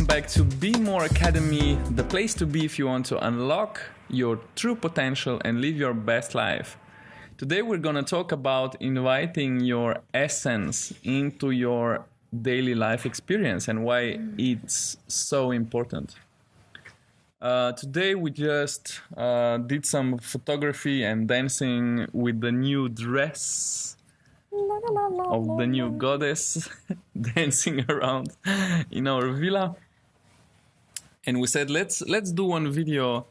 back to Be More Academy, the place to be if you want to unlock your true potential and live your best life. Today we're going to talk about inviting your essence into your daily life experience and why it's so important. Today we just did some photography and dancing with the new dress of the new goddess dancing around in our villa, and we said let's do one video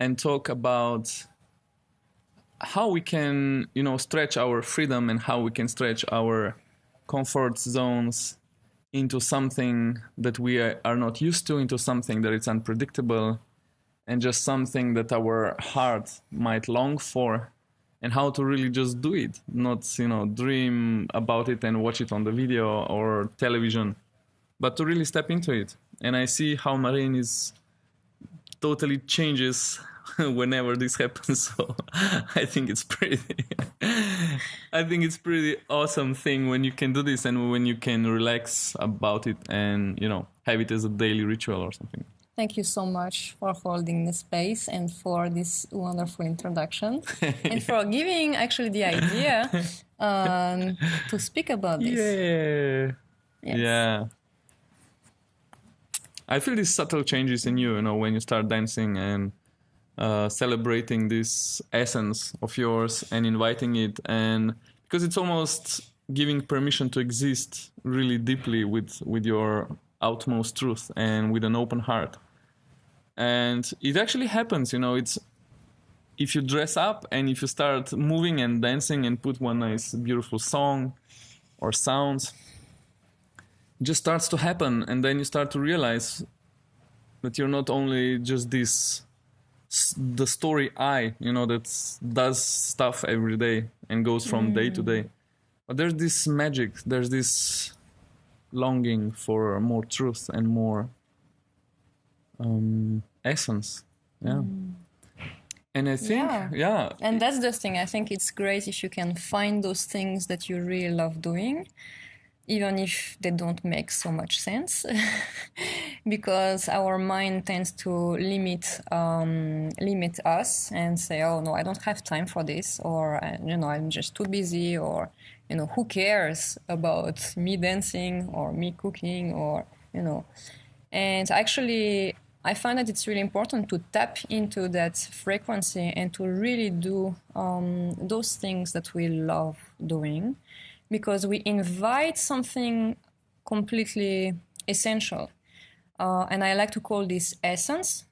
and talk about how we can stretch our freedom and how we can stretch our comfort zones into something that we are not used to, into something that is unpredictable and just something that our heart might long for, and how to really just do it, not dream about it and watch it on the video or television, but to really step into it. And I see how Marine is totally changes whenever this happens. So I think it's pretty awesome thing when you can do this and when you can relax about it and have it as a daily ritual or something. Thank you so much for holding the space and for this wonderful introduction and for giving actually the idea to speak about this. Yeah. Yes. Yeah. I feel these subtle changes in you, when you start dancing and celebrating this essence of yours and inviting it, and because it's almost giving permission to exist really deeply with your utmost truth and with an open heart. And it actually happens, it's if you dress up and if you start moving and dancing and put one nice beautiful song or sounds, it just starts to happen. And then you start to realize that you're not only just the story that does stuff every day and goes from day to day, but there's this magic, there's this longing for more truth and more essence. And I think and that's the thing. I think it's great if you can find those things that you really love doing, even if they don't make so much sense, because our mind tends to limit us and say, oh no, I don't have time for this, or I'm just too busy, or who cares about me dancing or me cooking, or and actually I find that it's really important to tap into that frequency and to really do those things that we love doing, because we invite something completely essential. And I like to call this essence,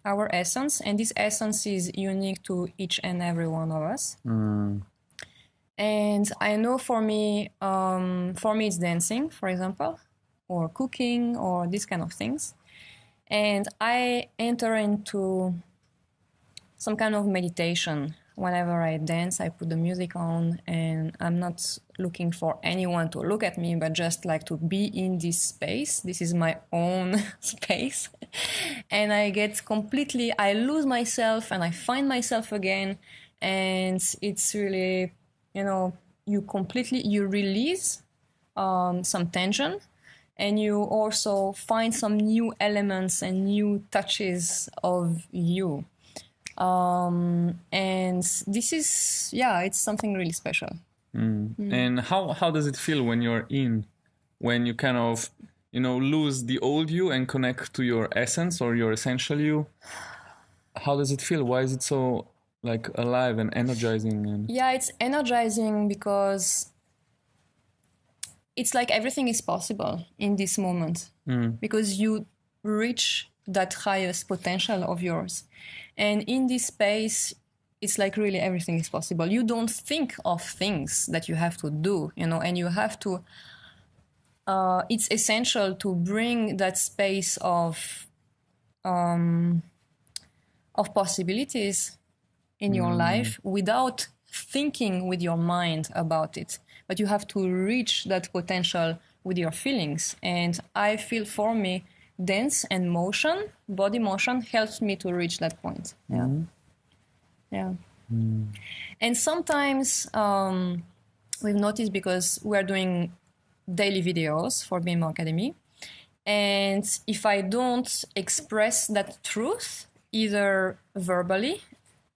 our essence. And this essence is unique to each and every one of us. And I know for me it's dancing, for example, or cooking, or these kind of things. And I enter into some kind of meditation. Whenever I dance, I put the music on, and I'm not looking for anyone to look at me, but just like to be in this space. This is my own space. And I lose myself and I find myself again. And it's really, you release some tension, and you also find some new elements and new touches of you. And this is, it's something really special. And how does it feel when when you kind of, lose the old you and connect to your essence or your essential you? How does it feel? Why is it so alive and energizing? It's energizing because it's like everything is possible in this moment, because you reach that highest potential of yours. And in this space, it's like really everything is possible. You don't think of things that you have to do, and you have to, it's essential to bring that space of possibilities in your life without thinking with your mind about it. But you have to reach that potential with your feelings. And I feel for me, dance and motion, body motion, helps me to reach that point. And sometimes we've noticed, because we are doing daily videos for Be More Academy, And if I don't express that truth, either verbally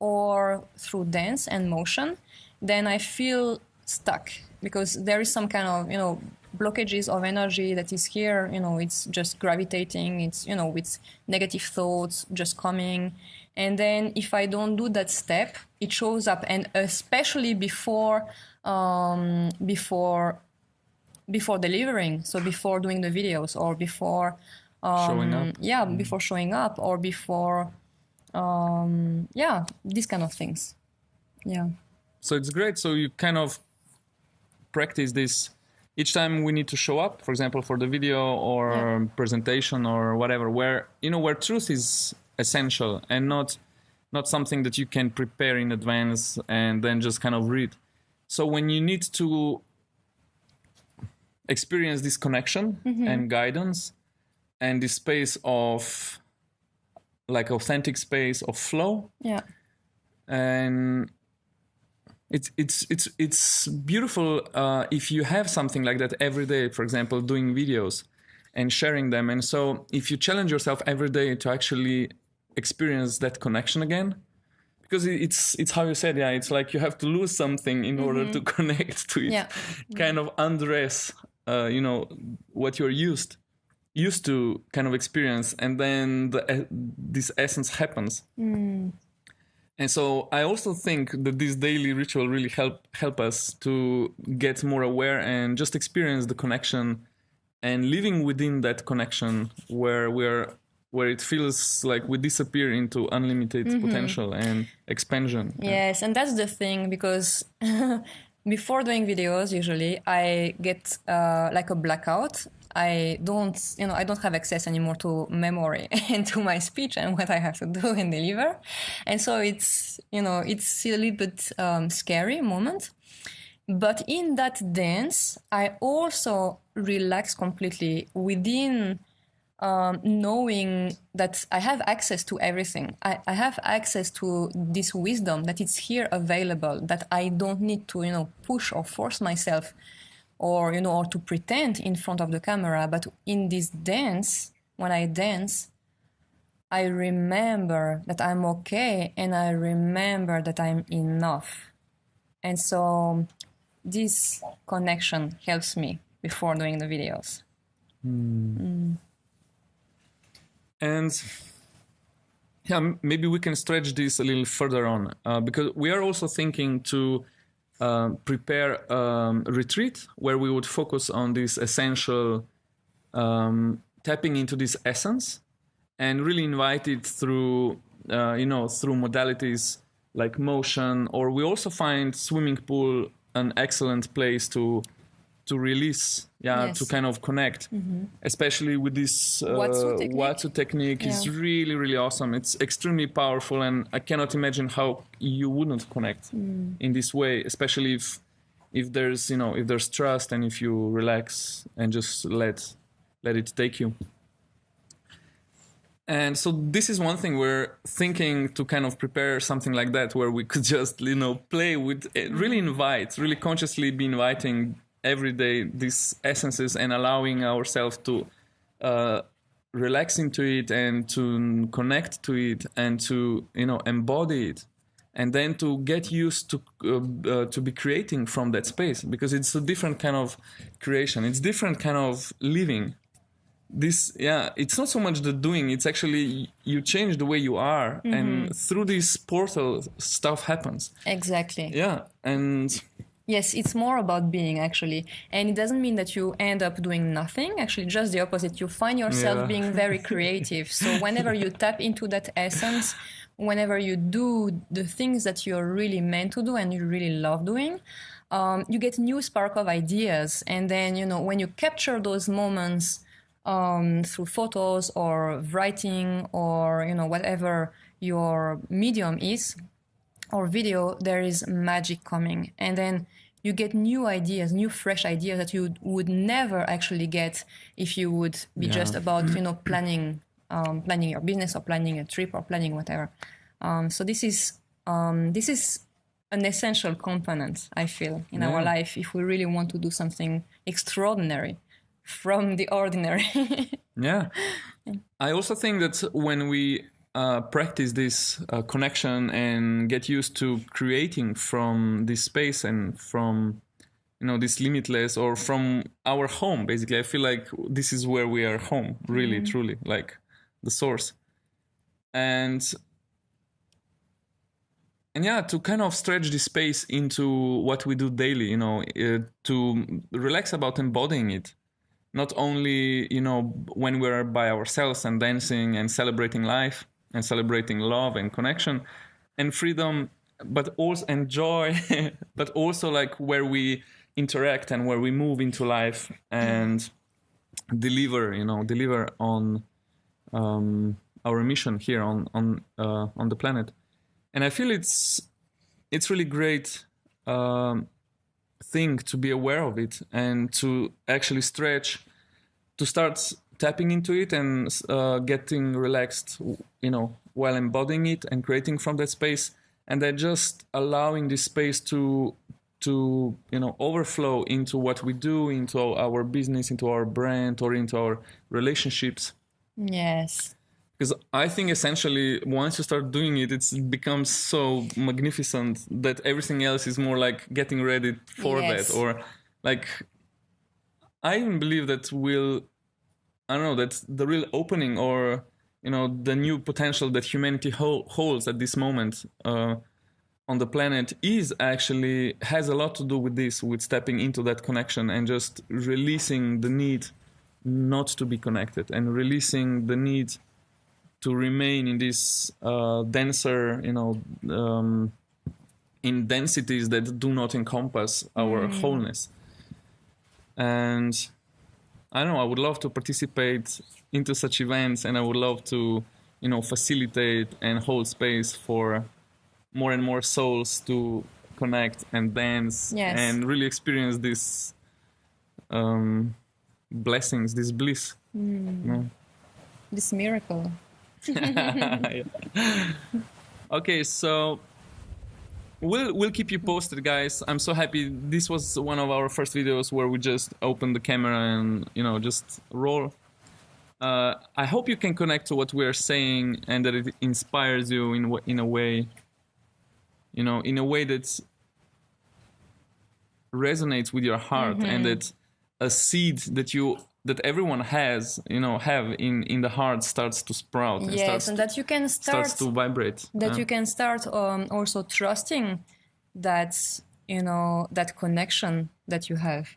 or through dance and motion, then I feel stuck because there is some kind of, blockages of energy that is here. It's just gravitating. It's, with negative thoughts just coming. And then if I don't do that step, it shows up. And especially before delivering, so before doing the videos or before Showing up. before showing up or before these kind of things. So it's great. So you kind of practice this each time we need to show up, for example, for the video or presentation or whatever, where truth is essential and not something that you can prepare in advance and then just kind of read. So when you need to experience this connection and guidance and this space of like authentic space of flow, and it's beautiful if you have something like that every day, for example, doing videos and sharing them. And so if you challenge yourself every day to actually experience that connection again, because it's how you said, it's like you have to lose something in order to connect to it, kind of undress what you're used to kind of experience, and then this essence happens. And so I also think that this daily ritual really help us to get more aware and just experience the connection and living within that connection where it feels like we disappear into unlimited potential and expansion. Yes, and that's the thing, because before doing videos, usually I get like a blackout. I don't have access anymore to memory and to my speech and what I have to do and deliver. And so it's a little bit scary moment. But in that dance, I also relax completely within knowing that I have access to everything. I have access to this wisdom that it's here available, that I don't need to, push or force myself or to pretend in front of the camera. But in this dance, when I dance, I remember that I'm okay and I remember that I'm enough. And so this connection helps me before doing the videos. And maybe we can stretch this a little further on, because we are also thinking to prepare a retreat where we would focus on this essential tapping into this essence and really invite it through modalities like motion, or we also find swimming pool an excellent place to release, to kind of connect, especially with this Watsu technique. Is really, really awesome. It's extremely powerful, and I cannot imagine how you wouldn't connect in this way, especially if there's trust and if you relax and just let it take you. And so this is one thing we're thinking to kind of prepare something like that, where we could just play with it, really consciously be inviting every day these essences and allowing ourselves to relax into it and to connect to it and to embody it, and then to get used to be creating from that space, because it's a different kind of creation, it's different kind of living. It's not so much the doing, it's actually you change the way you are, and through this portal stuff happens. Exactly. And yes, it's more about being, actually. And it doesn't mean that you end up doing nothing. Actually, just the opposite. You find yourself being very creative. So whenever you tap into that essence, whenever you do the things that you're really meant to do and you really love doing, you get new spark of ideas. And then, when you capture those moments through photos or writing or, whatever your medium is, or video, there is magic coming. And then you get new ideas, new fresh ideas that you would never actually get if you would be just about, planning your business or planning a trip or planning whatever. So this is an essential component, I feel, in our life if we really want to do something extraordinary from the ordinary. Yeah. I also think that when we practice this connection and get used to creating from this space and from, you know, this limitless, or from our home, basically, I feel like this is where we are home, really, truly, like the source. And yeah, to kind of stretch this space into what we do daily, you know, to relax about embodying it. Not only, you know, when we're by ourselves and dancing and celebrating life and celebrating love and connection and freedom, but also and joy, but also like where we interact and where we move into life and deliver on our mission here on the planet. And I feel it's really great thing to be aware of it and to actually stretch, to start tapping into it and getting relaxed, you know, while embodying it and creating from that space, and then just allowing this space to you know, overflow into what we do, into our business, into our brand, or into our relationships. Yes. Because I think essentially once you start doing it, it becomes so magnificent that everything else is more like getting ready for that. Or like, I even believe that that's the real opening, or, you know, the new potential that humanity holds at this moment on the planet has a lot to do with this, with stepping into that connection and just releasing the need not to be connected, and releasing the need to remain in this denser, you know, in densities that do not encompass our wholeness. And I don't know, I would love to participate into such events, and I would love to, you know, facilitate and hold space for more and more souls to connect and dance and really experience this blessings, this bliss. You know? This miracle. Okay, so we'll keep you posted, guys. I'm so happy. This was one of our first videos where we just opened the camera and, you know, just roll. I hope you can connect to what we're saying and that it inspires you in a way, you know, in a way that resonates with your heart, and that a seed that everyone has, you know, have in the heart starts to sprout. And that you can starts to vibrate. That you can start also trusting that, you know, that connection that you have.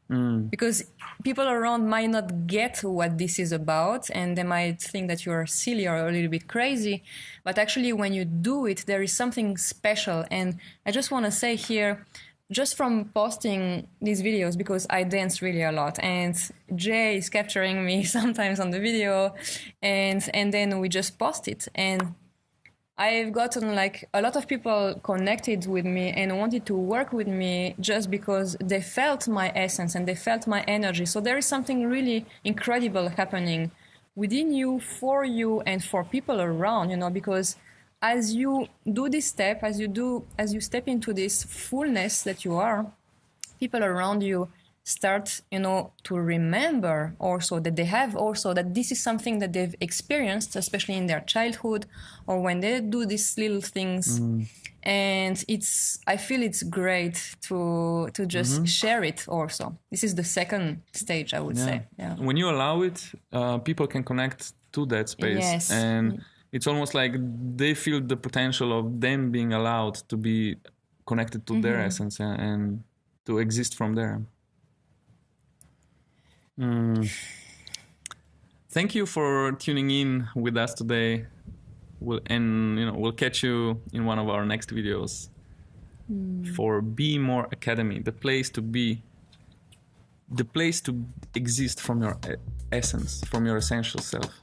Because people around might not get what this is about, and they might think that you're silly or a little bit crazy. But actually, when you do it, there is something special. And I just want to say here, just from posting these videos, because I dance really a lot, and Jay is capturing me sometimes on the video, and then we just post it. And I've gotten like a lot of people connected with me and wanted to work with me just because they felt my essence and they felt my energy. So there is something really incredible happening within you, for you, and for people around, you know, because as you do this step, as you step into this fullness that you are, people around you start, you know, to remember also that they have also that this is something that they've experienced, especially in their childhood or when they do these little things. And I feel it's great to just share it also. This is the second stage, I would say. Yeah. When you allow it, people can connect to that space. And it's almost like they feel the potential of them being allowed to be connected to their essence and to exist from there. Thank you for tuning in with us today. We'll catch you in one of our next videos for Be More Academy, the place to be, the place to exist from your essence, from your essential self.